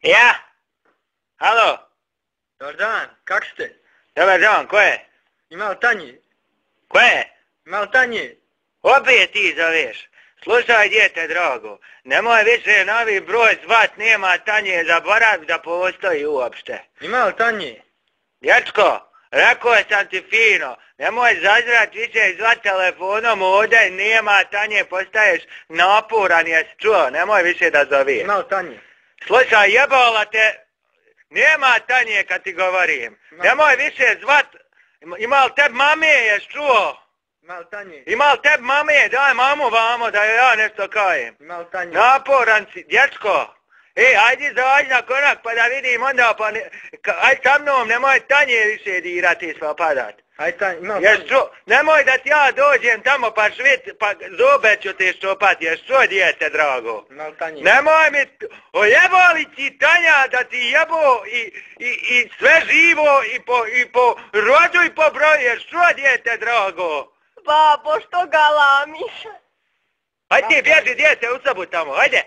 Ja? Halo? Dobar dan, kak ste? Dobar dan, ko je? Ima li tanje? Ko je? Ima li tanje? Opet ti zoveš. Slušaj, djete drago, nemoj više novi broj zvat, nema tanje, zaboravi da postoji uopšte. Ima li tanje? Dječko, rekao sam ti fino, nemoj zazrat više i zvat telefonom ovdje, nema tanje, postaješ napuran, jesi čuo, nemoj više da zoveš. Ima li tanje? Slušaj, jebala te, nema tanje kad ti govorim. Nemoj više zvat, ima li tebi mame, jesi čuo? Ima li tanje? Ima li tebi mame, daj mamu vamo da ja nešto kajem. Ima li tanje? Naporan si, dječko. Ajde zađi na konak pa da vidim onda pa aj sa mnom, nemoj tanje više dirati sva padat. Aj tanje, ima li tanje? Nemoj da ti ja dođem tamo pa pa zobe ću te štopat, jesi čuo djete drago? Ima li tanje? Nemoj mi, ojebali ti tanja da ti jebo i sve živo i po rodu i po broju, jesi čuo djete drago? Babo, što galamiš? Ajde ti bježi djete u sobu tamo, ajde.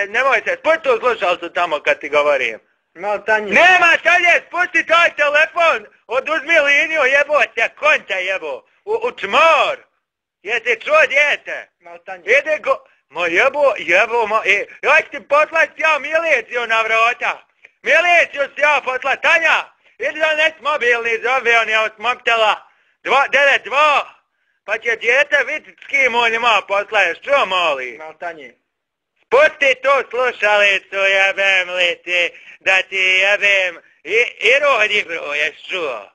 Nemojte, spusti tu slušalcu tamo kad ti govorim. Ima li tanje? Nema šalje, spusti taj telefon, oduzmi liniju, jebote, konta jebo, u čmor. Jesi čuo djete? Ima li tanje? Ide go, ma ja ću ti poslat ja miliciju na vrata. Miliciju si ja poslat, Tanja, idi da nek mobilni zove, on je od moktela 92, pa će djete vidjeti s kim on ima poslaješ, čuo moli? Ima li tanje? Pusti tu slušalicu, jebem li ti, da ti jebem i rodi bro, jesi čuo?